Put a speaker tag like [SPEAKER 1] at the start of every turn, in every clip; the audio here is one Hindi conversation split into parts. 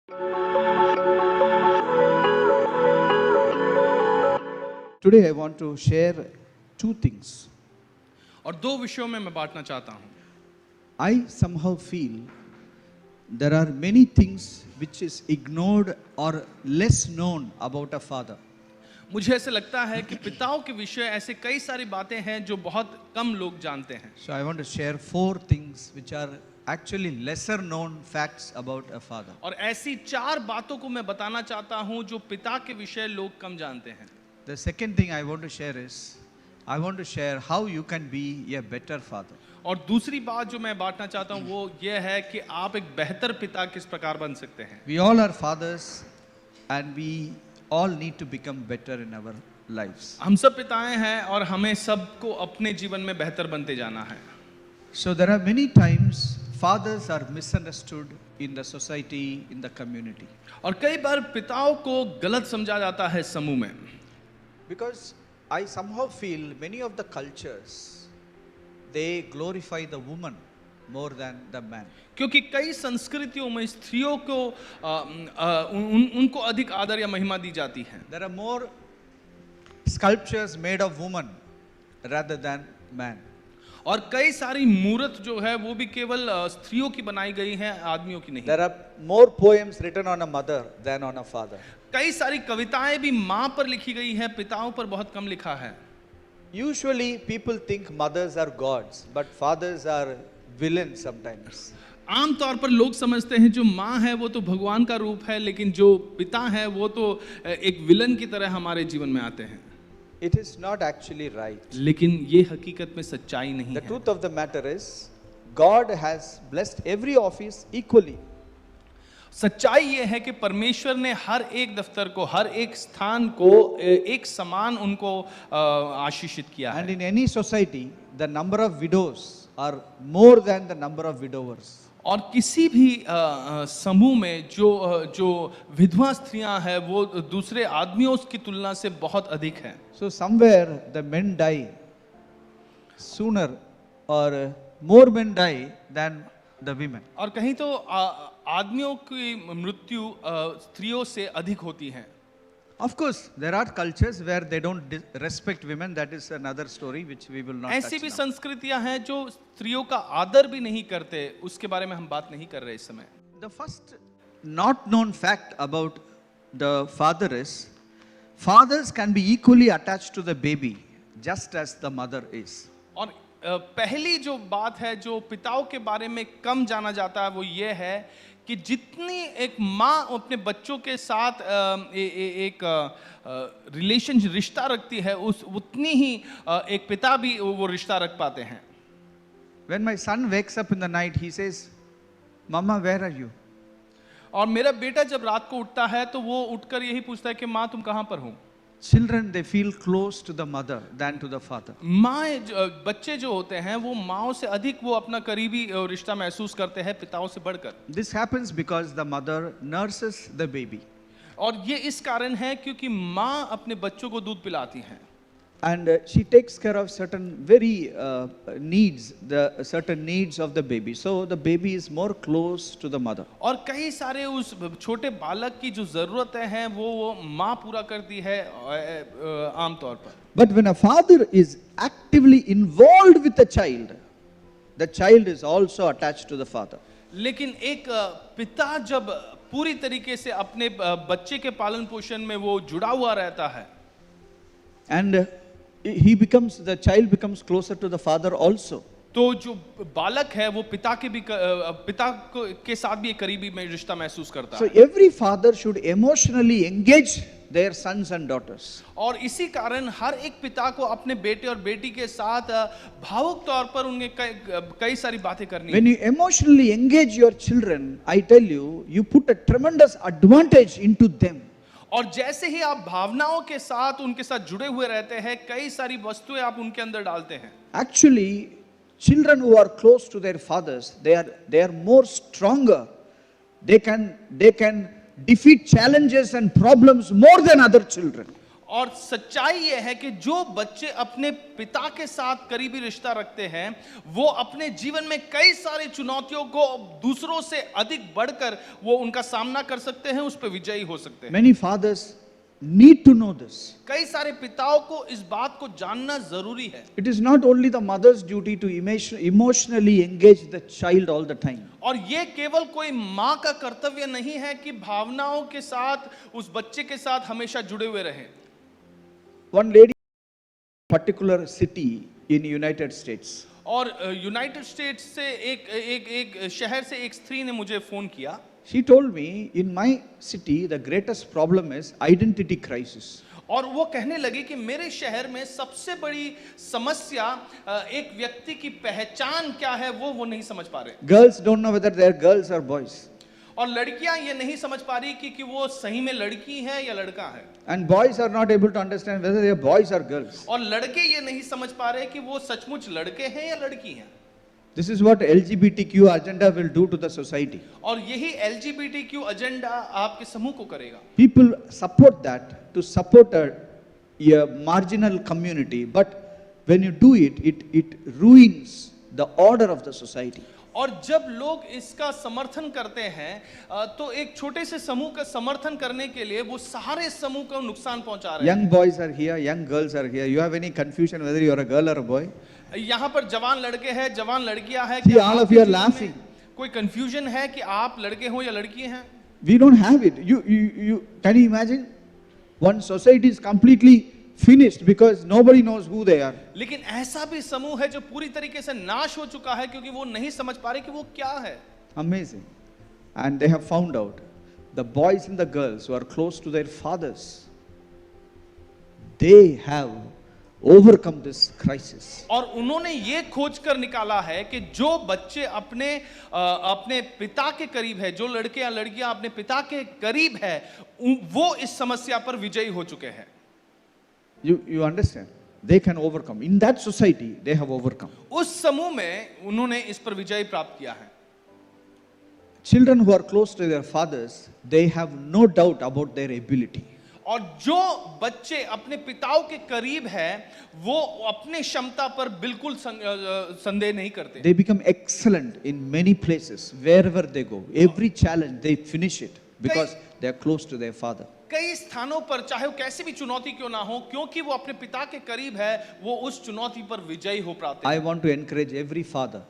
[SPEAKER 1] Today I want to share two things.
[SPEAKER 2] और दो विषयों में मैं बांटना चाहता हूं.
[SPEAKER 1] I somehow feel there are many things which is ignored or less known about a father.
[SPEAKER 2] मुझे ऐसे लगता है कि पिताओं के विषय ऐसे कई सारी बातें हैं जो बहुत कम लोग जानते हैं.
[SPEAKER 1] So I want to share four things which are actually lesser known facts about a father.
[SPEAKER 2] और ऐसी चार बातों को मैं बताना चाहता हूं जो पिता के विषय लोग कम जानते हैं.
[SPEAKER 1] The second thing I want to share is I want to share how you can be a better father.
[SPEAKER 2] और दूसरी बात जो मैं बांटना चाहता हूं वो ये है कि आप एक बेहतर पिता किस प्रकार बन सकते हैं.
[SPEAKER 1] We all are fathers and we all need to become better in our lives.
[SPEAKER 2] हम सब पिताएं हैं और हमें सबको अपने जीवन में बेहतर बनते जाना है.
[SPEAKER 1] So there are many times fathers are misunderstood in the society, in the community.
[SPEAKER 2] और कई बार पिताओं को गलत समझा जाता है समूह में.
[SPEAKER 1] Because I somehow feel many of the cultures, they glorify the woman more than the man.
[SPEAKER 2] क्योंकि कई संस्कृतियों में स्त्रियों को उनको अधिक आदर या महिमा दी जाती है.
[SPEAKER 1] There are more sculptures made of woman rather than man.
[SPEAKER 2] और कई सारी मूर्त जो है वो भी केवल स्त्रियों की बनाई गई हैं, आदमियों की नहीं.
[SPEAKER 1] There are more poems written on a mother than on a father.
[SPEAKER 2] कई सारी कविताएं भी माँ पर लिखी गई हैं, पिताओं पर बहुत कम लिखा है.
[SPEAKER 1] Usually people think mothers are gods, but fathers are villains sometimes.
[SPEAKER 2] आमतौर पर लोग समझते हैं जो माँ है वो तो भगवान का रूप है, लेकिन जो पिता है वो तो एक विलन की तरह हमारे जीवन में आते हैं.
[SPEAKER 1] It is not actually right.
[SPEAKER 2] लेकिन ये हकीकत में सच्चाई नहीं
[SPEAKER 1] The
[SPEAKER 2] है.
[SPEAKER 1] truth of the matter is, God has blessed every office equally.
[SPEAKER 2] सच्चाई ये है कि परमेश्वर ने हर एक दफ्तर को, हर एक स्थान को एक समान उनको आशीषित किया
[SPEAKER 1] And
[SPEAKER 2] है.
[SPEAKER 1] in any society, the number of widows are more than the number of widowers.
[SPEAKER 2] और किसी भी समूह में जो विधवा स्त्रियां हैं वो दूसरे आदमियों की तुलना से बहुत अधिक है.
[SPEAKER 1] So somewhere the men die sooner or more men die than the women.
[SPEAKER 2] और कहीं तो आदमियों की मृत्यु स्त्रियों से अधिक होती है.
[SPEAKER 1] Of course, there are cultures where they don't respect women. That is another story which we will not
[SPEAKER 2] ऐसी
[SPEAKER 1] touch
[SPEAKER 2] भी
[SPEAKER 1] now.
[SPEAKER 2] संस्कृतियां हैं जो स्त्रियों का आदर भी नहीं करते, उसके बारे में हम बात नहीं कर रहे इस समय.
[SPEAKER 1] The first not known fact about the father is, fathers can be equally attached to the baby just as the mother is.
[SPEAKER 2] और पहली जो बात है जो पिताओं के बारे में कम जाना जाता है वो ये है कि जितनी एक माँ अपने बच्चों के साथ एक रिश्ता रखती है उतनी ही एक पिता भी वो रिश्ता रख पाते हैं.
[SPEAKER 1] When my son wakes up in the night, he says, "Mama, where are you?"
[SPEAKER 2] और मेरा बेटा जब रात को उठता है तो वो उठकर यही पूछता है कि माँ तुम कहाँ पर हो.
[SPEAKER 1] Children, they feel close to the mother than to the father.
[SPEAKER 2] बच्चे जो होते हैं वो माँओं से अधिक वो अपना करीबी रिश्ता महसूस करते हैं पिताओं से बढ़कर.
[SPEAKER 1] This happens because the mother nurses the baby.
[SPEAKER 2] और ये इस कारण है क्योंकि माँ अपने बच्चों को दूध पिलाती हैं.
[SPEAKER 1] And she takes care of certain certain needs of the baby. So the baby is more close to the mother.
[SPEAKER 2] और कई सारे उस छोटे बालक की जो जरूरतें हैं वो माँ पूरा करती है आमतौर पर.
[SPEAKER 1] But when a father is actively involved with the child is also attached to the father.
[SPEAKER 2] लेकिन एक पिता जब पूरी तरीके से अपने बच्चे के पालन पोषण में वो जुड़ा हुआ रहता है.
[SPEAKER 1] And the child becomes closer to the father also.
[SPEAKER 2] तो जो बालक है वो पिता के साथ भी एक करीबी में रिश्ता महसूस करता
[SPEAKER 1] So
[SPEAKER 2] है.
[SPEAKER 1] every father should emotionally engage their sons and daughters.
[SPEAKER 2] और इसी कारण हर एक पिता को अपने बेटे और बेटी के साथ भावुक तौर पर उन्हें कई सारी बातें करनी
[SPEAKER 1] When you emotionally engage your children, I tell you, you put a tremendous advantage into them.
[SPEAKER 2] और जैसे ही आप भावनाओं के साथ उनके साथ जुड़े हुए रहते हैं कई सारी वस्तुएं आप उनके अंदर डालते हैं.
[SPEAKER 1] Actually, children who are close to their fathers, they are more stronger. They can defeat challenges and problems more than other children.
[SPEAKER 2] और सच्चाई यह है कि जो बच्चे अपने पिता के साथ करीबी रिश्ता रखते हैं वो अपने जीवन में कई सारी चुनौतियों को दूसरों से अधिक बढ़कर वो उनका सामना कर सकते हैं, उस पर विजयी हो सकते हैं।
[SPEAKER 1] Many fathers need to know this.
[SPEAKER 2] कई सारे पिताओं को इस बात को जानना जरूरी है।
[SPEAKER 1] It is not only the mother's duty to emotionally engage the child all the time.
[SPEAKER 2] और ये केवल कोई माँ का कर्तव्य नहीं है कि भावनाओं के साथ उस बच्चे के साथ हमेशा जुड़े हुए रहें।
[SPEAKER 1] One lady, particular city in United States.
[SPEAKER 2] और यूनाइटेड स्टेट्स से एक शहर से एक स्त्री ने मुझे फोन किया।
[SPEAKER 1] She told me, in my city, the greatest problem is identity crisis.
[SPEAKER 2] और वो कहने लगी कि मेरे शहर में सबसे बड़ी समस्या एक व्यक्ति की पहचान क्या है वो नहीं समझ पा रहे।
[SPEAKER 1] Girls don't know whether they are girls or boys.
[SPEAKER 2] और लड़कियां ये नहीं समझ पा रही कि वो सही में लड़की है या लड़का है।
[SPEAKER 1] And boys are not able to understand whether they are boys or girls.
[SPEAKER 2] और लड़के ये नहीं समझ पा रहे कि वो सचमुच लड़के हैं या लड़की हैं।
[SPEAKER 1] This is what LGBTQ agenda will do to the society.
[SPEAKER 2] और यही LGBTQ एजेंडा आपके समूह को करेगा।
[SPEAKER 1] People support that to support a marginal community, but when you do it, it ruins the order of the society.
[SPEAKER 2] और जब लोग इसका समर्थन करते हैं तो एक छोटे से समूह का समर्थन करने के लिए वो सारे समूह को नुकसान पहुंचा रहे हैं।
[SPEAKER 1] Young boys are here, young girls are here. You have any confusion whether you are a girl or a boy?
[SPEAKER 2] यहाँ पर जवान लड़के हैं, जवान लड़कियां हैं।
[SPEAKER 1] See, all of you are laughing.
[SPEAKER 2] कोई कंफ्यूजन है कि आप लड़के हो या लड़की हैं?
[SPEAKER 1] We don't have it. You can you imagine? One society is completely finished because nobody knows who they are.
[SPEAKER 2] लेकिन ऐसा भी समूह है जो पूरी तरीके से नाश हो चुका है क्योंकि वो नहीं समझ पा रहे कि वो क्या है।
[SPEAKER 1] Amazing. And they have found out the boys and the girls who are close to their fathers, they have overcome this crisis.
[SPEAKER 2] और उन्होंने ये खोज कर निकाला है कि जो बच्चे अपने पिता के करीब है, जो लड़के या लड़कियां अपने पिता के करीब है, वो इस समस्या पर विजयी हो चुके हैं।
[SPEAKER 1] You understand? They can overcome. In that society, they have overcome.
[SPEAKER 2] उस समूह में उन्होंने इस पर विजय प्राप्त किया है।
[SPEAKER 1] Children who are close to their fathers, they have no doubt about their ability.
[SPEAKER 2] और जो बच्चे अपने पिताओं के करीब हैं, वो अपने क्षमता पर बिल्कुल संदेह नहीं करते।
[SPEAKER 1] They become excellent in many places, wherever they go. Every challenge, they finish it because they are close to their father.
[SPEAKER 2] कई स्थानों पर चाहे वो कैसी भी चुनौती क्यों ना हो, क्योंकि वो अपने पिता के करीब है, वो उस चुनौती पर विजयी हो पाते हैं।
[SPEAKER 1] I want to encourage every father.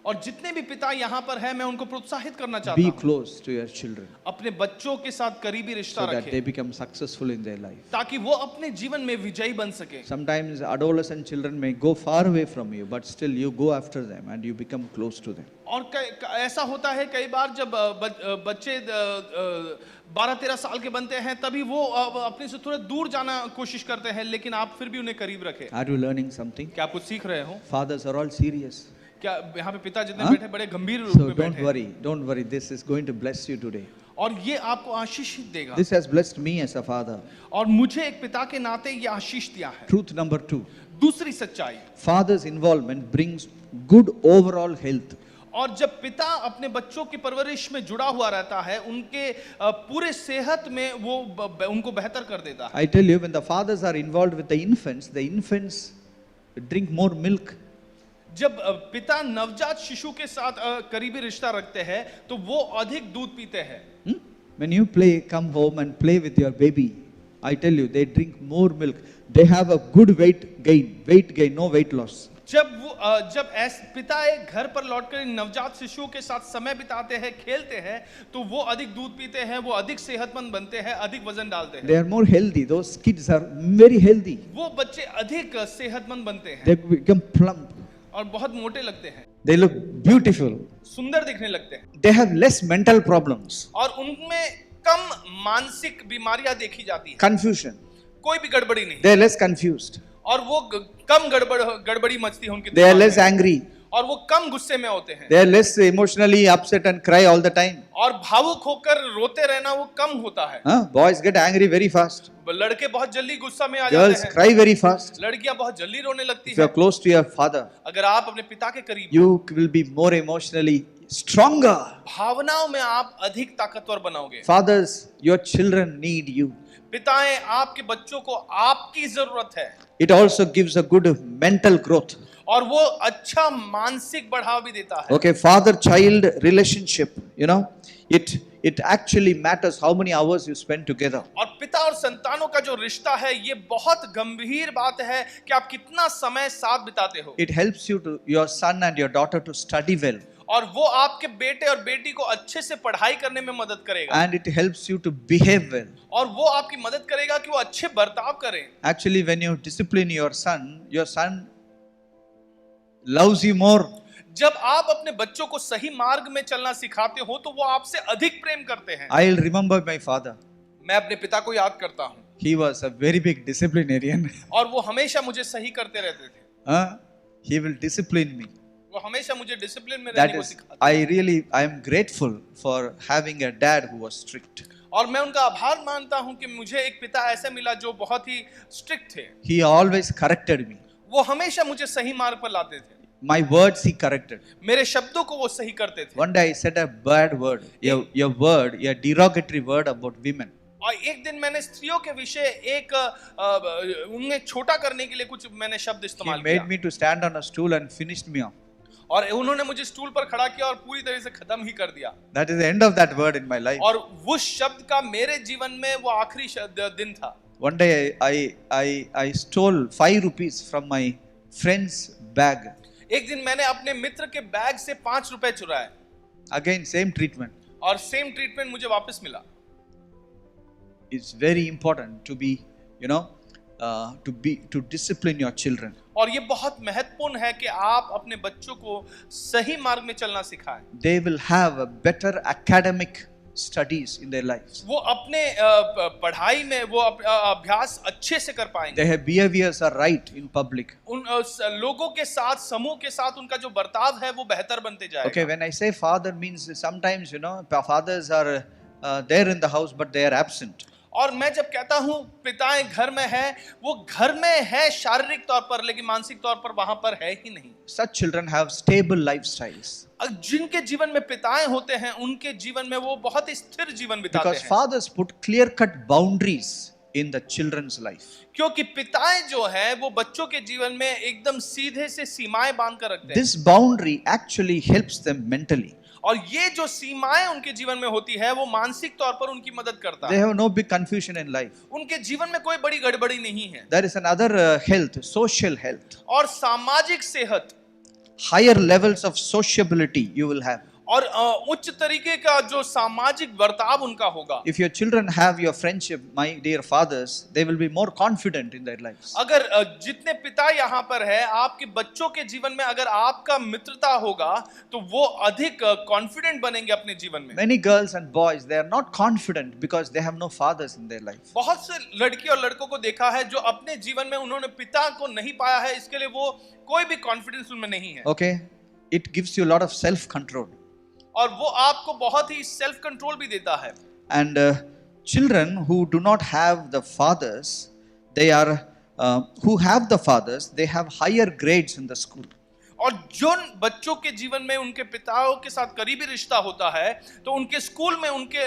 [SPEAKER 2] और जितने भी पिता यहाँ पर हैं, मैं उनको प्रोत्साहित करना चाहता
[SPEAKER 1] Be
[SPEAKER 2] हूँ।
[SPEAKER 1] close to your children
[SPEAKER 2] अपने बच्चों के साथ करीबी रिश्ता
[SPEAKER 1] so that they
[SPEAKER 2] रखें,
[SPEAKER 1] become successful in their life.
[SPEAKER 2] ताकि वो अपने जीवन में विजयी बन सके।
[SPEAKER 1] Sometimes adolescent children may go far away from you, but still you go after them and you become close to them.
[SPEAKER 2] और ऐसा होता है कई बार जब बच्चे 12-13 साल के बनते हैं, तभी वो अपने से थोड़ा दूर जाना कोशिश करते हैं, लेकिन आप फिर भी उन्हें करीब रखें।
[SPEAKER 1] Are you learning something?
[SPEAKER 2] क्या आप कुछ सीख रहे हो?
[SPEAKER 1] Fathers are all serious.
[SPEAKER 2] क्या यहाँ पे पिता जितने
[SPEAKER 1] हाँ?
[SPEAKER 2] बैठे बड़े गंभीर रूप
[SPEAKER 1] So
[SPEAKER 2] में
[SPEAKER 1] don't
[SPEAKER 2] बैठे हैं।
[SPEAKER 1] worry. This is going to bless you today.
[SPEAKER 2] और ये आपको आशीष देगा।
[SPEAKER 1] This has blessed me as a father.
[SPEAKER 2] और मुझे एक पिता के नाते ये आशीष दिया है।
[SPEAKER 1] Truth number 2.
[SPEAKER 2] दूसरी सच्चाई,
[SPEAKER 1] Father's involvement brings good overall health.
[SPEAKER 2] और जब पिता अपने बच्चों की परवरिश में जुड़ा हुआ रहता है, उनके पूरे सेहत में वो उनको बेहतर कर देता है।
[SPEAKER 1] I tell you, when the fathers are involved with the infants drink more milk.
[SPEAKER 2] जब पिता नवजात शिशु के साथ करीबी रिश्ता रखते हैं, तो वो अधिक दूध पीते हैं।
[SPEAKER 1] When you come home and play with your baby, I tell you, they drink more milk. They have a good weight gain, no weight loss.
[SPEAKER 2] जब पिता एक घर पर लौटकर नवजात शिशुओं के साथ समय बिताते हैं, खेलते हैं, तो वो अधिक दूध पीते हैं, वो अधिक सेहतमंद बनते हैं, अधिक वजन डालते हैं।
[SPEAKER 1] They are more healthy. Those kids are very healthy.
[SPEAKER 2] वो बच्चे अधिक सेहतमंद बनते हैं।
[SPEAKER 1] They become plump.
[SPEAKER 2] और बहुत मोटे लगते हैं।
[SPEAKER 1] They look beautiful.
[SPEAKER 2] सुंदर दिखने लगते हैं।
[SPEAKER 1] They have less mental problems.
[SPEAKER 2] और उनमें कम मानसिक बीमारियां देखी जाती हैं।
[SPEAKER 1] Confusion.
[SPEAKER 2] कोई भी गड़बड़ी नहीं।
[SPEAKER 1] They are less confused.
[SPEAKER 2] और वो कम गड़बड़ी मचती है उनके
[SPEAKER 1] They are
[SPEAKER 2] दिमाग
[SPEAKER 1] less
[SPEAKER 2] में।
[SPEAKER 1] angry.
[SPEAKER 2] और वो कम गुस्से में होते हैं।
[SPEAKER 1] They are less emotionally upset and cry all the time.
[SPEAKER 2] और भावुक होकर रोते रहना वो कम होता है।
[SPEAKER 1] Boys get angry very fast.
[SPEAKER 2] लड़के बहुत जल्दी गुस्सा में आ
[SPEAKER 1] Girls
[SPEAKER 2] जाते हैं।
[SPEAKER 1] cry very fast.
[SPEAKER 2] लड़कियां बहुत जल्दी रोने लगती
[SPEAKER 1] If you
[SPEAKER 2] हैं।
[SPEAKER 1] are close to your father,
[SPEAKER 2] अगर आप अपने पिता के करीब
[SPEAKER 1] you will be more emotionally stronger.
[SPEAKER 2] भावनाओं में आप अधिक ताकतवर बनाओगे।
[SPEAKER 1] Fathers, your children need you.
[SPEAKER 2] पिताएं, आपके बच्चों को आपकी जरूरत है,
[SPEAKER 1] It also gives a good mental growth.
[SPEAKER 2] और वो अच्छा मानसिक बढ़ावा भी देता है।
[SPEAKER 1] Okay, father-child relationship, it actually matters how many hours you spend together.
[SPEAKER 2] और पिता और संतानों का जो रिश्ता है, ये बहुत गंभीर बात है कि आप कितना समय साथ बिताते हो।
[SPEAKER 1] It helps your son and your daughter to study well,
[SPEAKER 2] और वो आपके बेटे और बेटी को अच्छे से पढ़ाई करने में मदद करेगा,
[SPEAKER 1] and it helps you to behave well.
[SPEAKER 2] और वो आपकी मदद करेगा कि वो अच्छे बर्ताव करें।
[SPEAKER 1] Actually, when you discipline your son loves you more.
[SPEAKER 2] जब आप अपने बच्चों को सही मार्ग में चलना सिखाते हो तो वो आपसे अधिक प्रेम करते हैं।
[SPEAKER 1] I'll remember my father.
[SPEAKER 2] मैं अपने पिता को याद करता हूँ,
[SPEAKER 1] He was a very big disciplinarian.
[SPEAKER 2] और वो हमेशा मुझे सही करते रहते थे।
[SPEAKER 1] He will discipline me.
[SPEAKER 2] वो हमेशा मुझे डिसिप्लिन में
[SPEAKER 1] That
[SPEAKER 2] रहने को
[SPEAKER 1] is,
[SPEAKER 2] सिखाते।
[SPEAKER 1] I am grateful for having a dad who was strict.
[SPEAKER 2] और मैं उनका आभार मानता हूँ कि मुझे एक पिता ऐसा मिला जो बहुत ही स्ट्रिक्ट थे।
[SPEAKER 1] He always corrected me.
[SPEAKER 2] वो हमेशा मुझे सही मार्ग पर लाते थे।
[SPEAKER 1] My words he corrected.
[SPEAKER 2] मेरे शब्दों को वो सही करते थे।
[SPEAKER 1] One day I said a bad word, a derogatory word about women.
[SPEAKER 2] और एक दिन मैंने स्त्रियों के विषय एक उन्हें छोटा करने के लिए कुछ मैंने शब्द
[SPEAKER 1] He
[SPEAKER 2] इस्तेमाल
[SPEAKER 1] made
[SPEAKER 2] किया,
[SPEAKER 1] me to stand on a stool and finished me off.
[SPEAKER 2] और उन्होंने मुझे स्टूल पर खड़ा किया और पूरी तरह से खत्म ही कर दिया।
[SPEAKER 1] That is the end of that word in my life.
[SPEAKER 2] और उस शब्द का मेरे जीवन में वो आखिरी दिन था।
[SPEAKER 1] One day I stole 5 rupees from my friend's bag.
[SPEAKER 2] एक दिन मैंने अपने मित्र के बैग से 5 रुपए चुराए,
[SPEAKER 1] Again, same treatment.
[SPEAKER 2] और सेम ट्रीटमेंट मुझे वापस मिला।
[SPEAKER 1] It's very important to be, to discipline your children.
[SPEAKER 2] और ये बहुत महत्वपूर्ण है कि आप अपने बच्चों को सही मार्ग में चलना सिखाएं।
[SPEAKER 1] They will have a better academic studies in their lives.
[SPEAKER 2] वो अपने पढ़ाई में वो अभ्यास अच्छे से कर पाएंगे।
[SPEAKER 1] Their behaviors are right in public.
[SPEAKER 2] उन लोगों के साथ, समूह के साथ उनका जो बर्ताव है वो बेहतर बनते जाएगा।
[SPEAKER 1] Okay, when I say father means sometimes, fathers are there in the house but they are absent.
[SPEAKER 2] और मैं जब कहता हूँ पिताएं घर में है, वो घर में है शारीरिक तौर पर, लेकिन मानसिक तौर पर वहां पर है ही नहीं।
[SPEAKER 1] Such children have stable lifestyles.
[SPEAKER 2] जिनके जीवन में पिताएं होते हैं, उनके जीवन में वो बहुत ही स्थिर जीवन बिताते
[SPEAKER 1] Because
[SPEAKER 2] हैं,
[SPEAKER 1] fathers put clear-cut boundaries in the children's life.
[SPEAKER 2] क्योंकि पिताएं जो है वो बच्चों के जीवन में एकदम सीधे से सीमाएं बांध कर रखते हैं।
[SPEAKER 1] This boundary actually helps them mentally.
[SPEAKER 2] और ये जो सीमाएं उनके जीवन में होती है वो मानसिक तौर पर उनकी मदद करता
[SPEAKER 1] They
[SPEAKER 2] है।
[SPEAKER 1] have no big confusion in life.
[SPEAKER 2] उनके जीवन में कोई बड़ी गड़बड़ी नहीं है।
[SPEAKER 1] There is another health, social health.
[SPEAKER 2] और सामाजिक सेहत,
[SPEAKER 1] Higher levels of sociability you will have.
[SPEAKER 2] और उच्च तरीके का जो सामाजिक बर्ताव उनका होगा।
[SPEAKER 1] If your children have your friendship, my dear fathers, they will be more confident in their lives.
[SPEAKER 2] अगर जितने पिता यहाँ पर है, आपके बच्चों के जीवन में अगर आपका मित्रता होगा तो वो अधिक कॉन्फिडेंट बनेंगे अपने जीवन में।
[SPEAKER 1] Many girls and boys, they are not confident because they have no fathers in their life.
[SPEAKER 2] बहुत से लड़की और लड़कों को देखा है जो अपने जीवन में उन्होंने पिता को नहीं पाया है, इसके लिए वो कोई भी कॉन्फिडेंस उनमें नहीं है।
[SPEAKER 1] Okay? It gives you a lot of self-control.
[SPEAKER 2] और वो आपको बहुत ही सेल्फ कंट्रोल भी देता है।
[SPEAKER 1] And children who do not have the fathers, who have the fathers, they have higher grades in the school.
[SPEAKER 2] और जो बच्चों के जीवन में उनके पिताओं के साथ करीबी रिश्ता होता है तो उनके स्कूल में उनके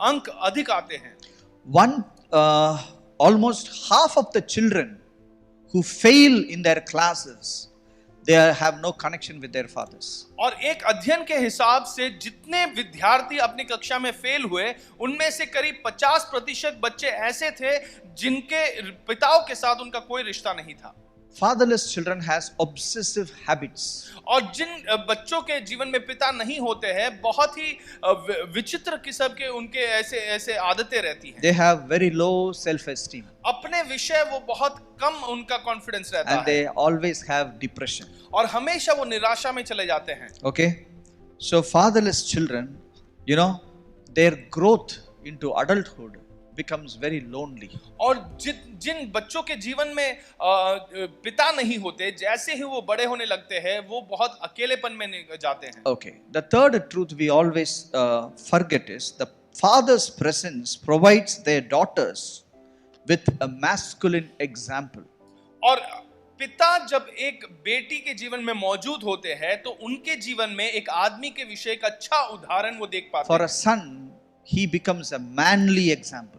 [SPEAKER 2] अंक अधिक आते हैं।
[SPEAKER 1] Almost half of the children who fail in their classes, they have no connection with their fathers.
[SPEAKER 2] और एक अध्ययन के हिसाब से जितने विद्यार्थी अपनी कक्षा में फेल हुए, उनमें से करीब 50% बच्चे ऐसे थे जिनके पिताओं के साथ उनका कोई रिश्ता नहीं था।
[SPEAKER 1] Fatherless children has obsessive habits.
[SPEAKER 2] और जिन बच्चों के जीवन में पिता नहीं होते हैं, बहुत ही विचित्र किस्म के उनके ऐसे आदतें रहती हैं।
[SPEAKER 1] They have very low self-esteem.
[SPEAKER 2] अपने विषय वो बहुत कम उनका कॉन्फिडेंस रहता
[SPEAKER 1] And
[SPEAKER 2] है,
[SPEAKER 1] they always have depression.
[SPEAKER 2] और हमेशा वो निराशा में चले जाते हैं।
[SPEAKER 1] Okay? So fatherless children, their growth into adulthood becomes very lonely.
[SPEAKER 2] और जिन बच्चों के जीवन में पिता नहीं होते, जैसे ही वो बड़े होने लगते हैं वो बहुत अकेलेपन में जाते हैं।
[SPEAKER 1] Okay. The third truth we always forget is the father's presence provides their daughters with a masculine example.
[SPEAKER 2] और पिता जब एक बेटी के जीवन में मौजूद होते हैं तो उनके जीवन में एक आदमी के विषय एक अच्छा उदाहरण वो देख पाते
[SPEAKER 1] For
[SPEAKER 2] हैं।
[SPEAKER 1] a son, he becomes a manly example.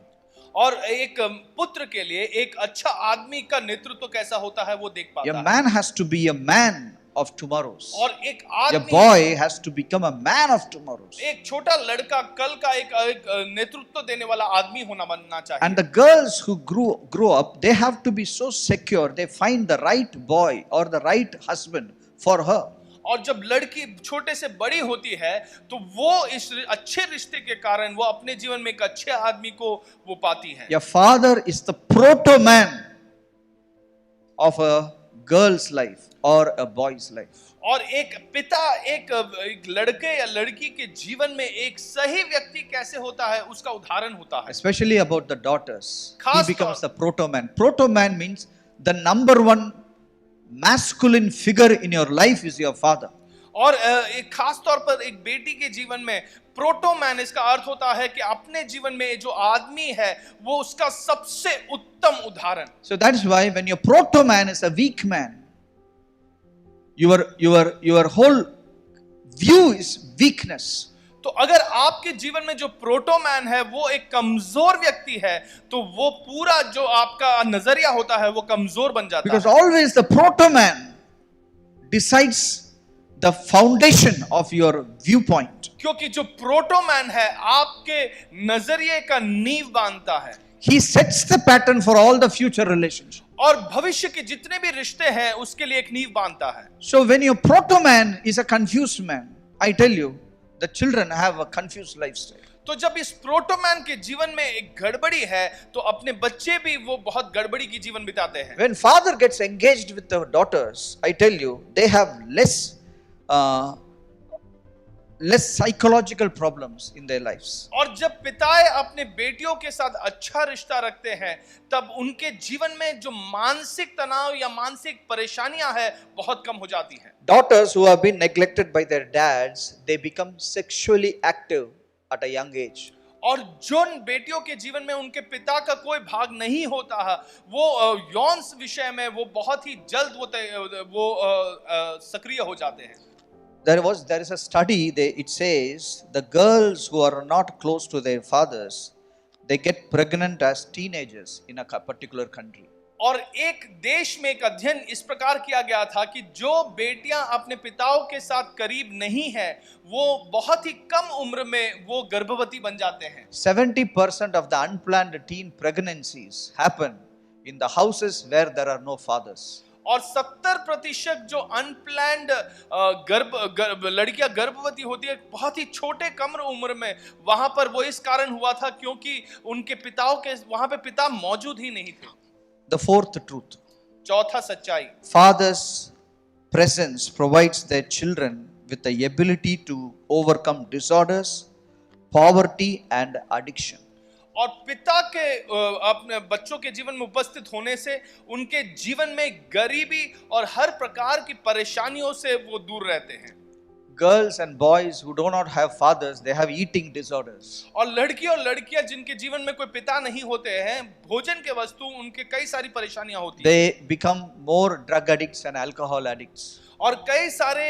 [SPEAKER 2] और एक पुत्र के लिए एक अच्छा आदमी का नेतृत्व कैसा होता है वो देख पाता
[SPEAKER 1] A
[SPEAKER 2] है।
[SPEAKER 1] man has to be a man of tomorrows.
[SPEAKER 2] और एक
[SPEAKER 1] A
[SPEAKER 2] आदमी,
[SPEAKER 1] boy has to become a man of tomorrows.
[SPEAKER 2] एक छोटा लड़का कल का एक नेतृत्व देने वाला आदमी होना बनना चाहिए।
[SPEAKER 1] And the girls who grow up, they have to be so secure. They find the right boy or the right husband for her.
[SPEAKER 2] और जब लड़की छोटे से बड़ी होती है तो वो इस अच्छे रिश्ते के कारण वो अपने जीवन में एक अच्छे आदमी को वो पाती है।
[SPEAKER 1] A father is the proto man of a girl's life or a boy's life.
[SPEAKER 2] और एक पिता एक लड़के या लड़की के जीवन में एक सही व्यक्ति कैसे होता है उसका उदाहरण होता है।
[SPEAKER 1] Especially about the daughters. He
[SPEAKER 2] खास
[SPEAKER 1] becomes
[SPEAKER 2] तौर-
[SPEAKER 1] the proto man. Proto man means the number one masculine figure in your life is your father.
[SPEAKER 2] और एक खास तौर पर एक बेटी के जीवन में प्रोटोमैन इसका अर्थ होता है कि अपने जीवन में जो आदमी है वो उसका सबसे उत्तम उदाहरण।
[SPEAKER 1] So that is why when your proto man is a weak man, your whole view is weakness.
[SPEAKER 2] तो अगर आपके जीवन में जो प्रोटोमैन है वो एक कमजोर व्यक्ति है तो वो पूरा जो आपका नजरिया होता है वो कमजोर बन जाता
[SPEAKER 1] Because
[SPEAKER 2] है।
[SPEAKER 1] always the proto man decides the foundation of your viewpoint.
[SPEAKER 2] क्योंकि जो प्रोटोमैन है आपके नजरिए का नींव बांधता है
[SPEAKER 1] He sets the pattern for all the future relationships.
[SPEAKER 2] और भविष्य के जितने भी रिश्ते हैं उसके लिए एक नींव बांधता है।
[SPEAKER 1] So when your proto man is a confused man, I tell you, the children have a confused lifestyle.
[SPEAKER 2] तो जब इस प्रोटोमैन के जीवन में एक गड़बड़ी है तो अपने बच्चे भी वो बहुत गड़बड़ी की जीवन बिताते हैं।
[SPEAKER 1] When father gets engaged with the daughters, I tell you, they have less psychological problems in their lives.
[SPEAKER 2] और जब पिताएं अपने बेटियों के साथ अच्छा रिश्ता रखते हैं तब उनके जीवन में जो मानसिक तनाव या मानसिक परेशानियां हैं बहुत कम हो जाती हैं।
[SPEAKER 1] Daughters who have been neglected by their dads, they become sexually active at a young age.
[SPEAKER 2] और जिन बेटियों के जीवन में उनके पिता का कोई भाग नहीं होता है वो यौन विषय में वो बहुत ही जल्द वो सक्रिय हो जाते हैं।
[SPEAKER 1] There is a study, it says the girls who are not close to their fathers, they get pregnant as teenagers in a particular country.
[SPEAKER 2] और एक देश में एक अध्ययन इस प्रकार किया गया था कि जो बेटियां अपने पिताओं के साथ करीब नहीं है वो बहुत ही कम उम्र में वो गर्भवती बन जाते हैं।
[SPEAKER 1] 70% of the unplanned teen pregnancies happen in the houses where there are no fathers.
[SPEAKER 2] और 70% जो अनप्लैंड लड़कियां गर्भवती होती है बहुत ही छोटे कम उम्र में वहां पर वो इस कारण हुआ था क्योंकि उनके पिताओं के वहां पे पिता मौजूद ही नहीं थे।
[SPEAKER 1] The fourth truth.
[SPEAKER 2] चौथा सच्चाई,
[SPEAKER 1] Father's presence provides their children with the ability to overcome disorders, poverty and addiction.
[SPEAKER 2] और पिता के अपने बच्चों के जीवन में उपस्थित होने से उनके जीवन में गरीबी और हर प्रकार की परेशानियों से वो दूर रहते हैं।
[SPEAKER 1] Girls and boys who do not have fathers, they have eating disorders.
[SPEAKER 2] और लड़कियां जिनके जीवन में कोई पिता नहीं होते हैं भोजन के वस्तु उनके कई सारी परेशानियां होती हैं।
[SPEAKER 1] They become more drug addicts and alcohol addicts.
[SPEAKER 2] और कई सारे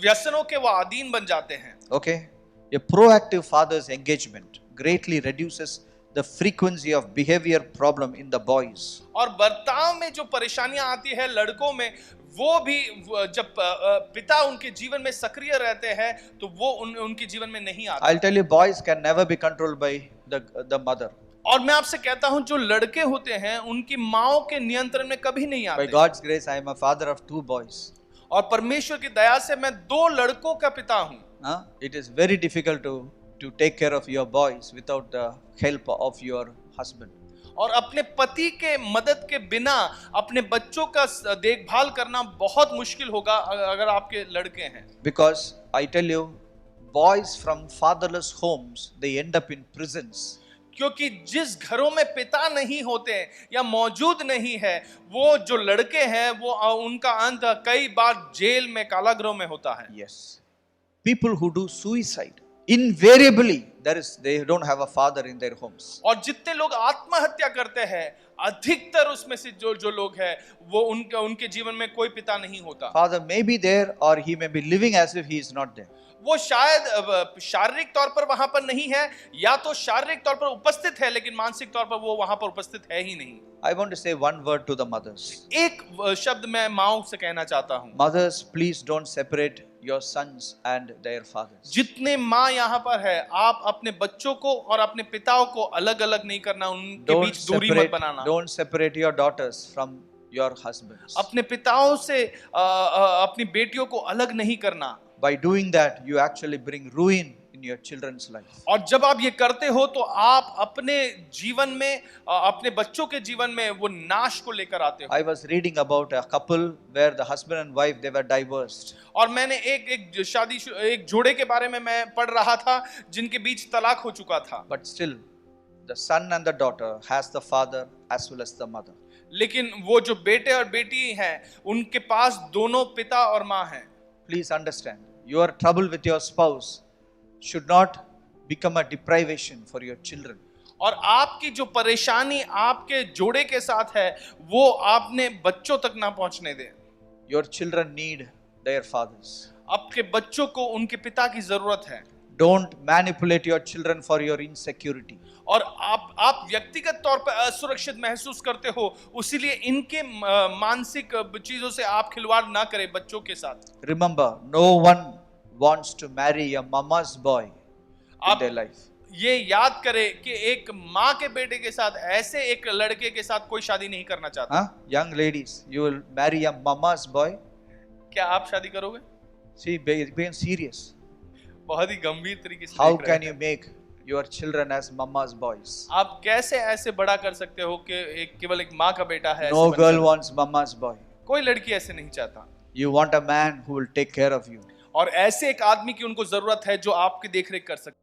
[SPEAKER 2] व्यसनों के वो अधीन बन जाते हैं।
[SPEAKER 1] Okay? A proactive father's engagement greatly reduces the frequency of behavior problem in the boys.
[SPEAKER 2] और बर्ताव में जो परेशानियां आती है लड़कों में वो भी जब पिता उनके जीवन में सक्रिय रहते हैं तो वो उनके जीवन में नहीं आते।
[SPEAKER 1] I'll tell you, boys can never be controlled by the mother.
[SPEAKER 2] और मैं आपसे कहता हूं जो लड़के होते हैं उनकी माओं के नियंत्रण में कभी नहीं
[SPEAKER 1] By
[SPEAKER 2] आते।
[SPEAKER 1] God's grace, I am a father of 2 boys.
[SPEAKER 2] और परमेश्वर की दया से मैं 2 लड़कों का पिता हूं।
[SPEAKER 1] It is very difficult to take care of your boys without the help of your husband.
[SPEAKER 2] और अपने पति के मदद के बिना अपने बच्चों का देखभाल करना बहुत मुश्किल होगा अगर आपके लड़के हैं।
[SPEAKER 1] Because I tell you, boys from fatherless homes, they end up in prisons.
[SPEAKER 2] क्योंकि जिस घरों में पिता नहीं होते या मौजूद नहीं है वो जो लड़के हैं वो उनका अंत कई बार जेल में कारागृह में होता है।
[SPEAKER 1] Yes. People who do suicide, invariably they don't have a father in their homes.
[SPEAKER 2] और जितने लोग आत्महत्या करते हैं अधिकतर उसमें से जो लोग हैं वो उनके जीवन में कोई पिता नहीं होता।
[SPEAKER 1] Father may be there or he may be living as if he is not there.
[SPEAKER 2] वो शायद शारीरिक तौर पर वहां पर नहीं है या तो शारीरिक तौर पर उपस्थित है लेकिन मानसिक तौर पर वो वहां पर उपस्थित है ही नहीं।
[SPEAKER 1] I want to say one word to the mothers.
[SPEAKER 2] एक शब्द मैं माओं से कहना चाहता हूं।
[SPEAKER 1] Mothers, please don't separate your sons and their fathers.
[SPEAKER 2] जितने माँ यहाँ पर है आप अपने बच्चों को और अपने पिताओं को अलग अलग नहीं करना, उनके बीच दूरी मत बनाना।
[SPEAKER 1] Don't separate your daughters from your husbands.
[SPEAKER 2] अपने पिताओं से अपनी बेटियों को अलग नहीं करना।
[SPEAKER 1] By doing that, you actually bring ruin in your children's life.
[SPEAKER 2] और जब आप ये करते हो तो आप अपने जीवन में अपने बच्चों के जीवन में वो नाश को लेकर आते हो।
[SPEAKER 1] I was reading about a couple where the husband and wife they were divorced.
[SPEAKER 2] और मैंने एक जोड़े के बारे में मैं पढ़ रहा था जिनके बीच तलाक हो चुका था।
[SPEAKER 1] But still, the son and the daughter has the father as well as the mother.
[SPEAKER 2] लेकिन वो जो बेटे और बेटी हैं उनके पास दोनों पिता और माँ हैं।
[SPEAKER 1] Please understand, your trouble with your spouse should not become a deprivation for your children.
[SPEAKER 2] और आपकी जो परेशानी आपके जोड़े के साथ है वो आपने बच्चों तक ना पहुंचने दें।
[SPEAKER 1] Your children need their fathers.
[SPEAKER 2] आपके बच्चों को उनके पिता की जरूरत है।
[SPEAKER 1] Don't manipulate your children for your insecurity.
[SPEAKER 2] और आप व्यक्तिगत तौर पर असुरक्षित महसूस करते हो इसीलिए इनके मानसिक चीजों से आप खिलवाड़ ना करें बच्चों के साथ।
[SPEAKER 1] Remember, no one wants to marry a mama's boy in their life.
[SPEAKER 2] ये याद करें कि एक माँ के बेटे के साथ ऐसे एक लड़के के साथ कोई शादी नहीं करना चाहता।
[SPEAKER 1] Young ladies, you will marry a mama's boy?
[SPEAKER 2] क्या आप शादी करोगे?
[SPEAKER 1] See, being serious.
[SPEAKER 2] बहुत ही गंभीर तरीके से।
[SPEAKER 1] How can you make your children as mama's boys?
[SPEAKER 2] आप कैसे ऐसे बड़ा कर सकते हो कि केवल एक माँ का बेटा है?
[SPEAKER 1] No girl wants mama's boy.
[SPEAKER 2] कोई लड़की ऐसे नहीं चाहता।
[SPEAKER 1] You want a man who will take care of you.
[SPEAKER 2] और ऐसे एक आदमी की उनको जरूरत है जो आपकी देखरेख कर सकता है।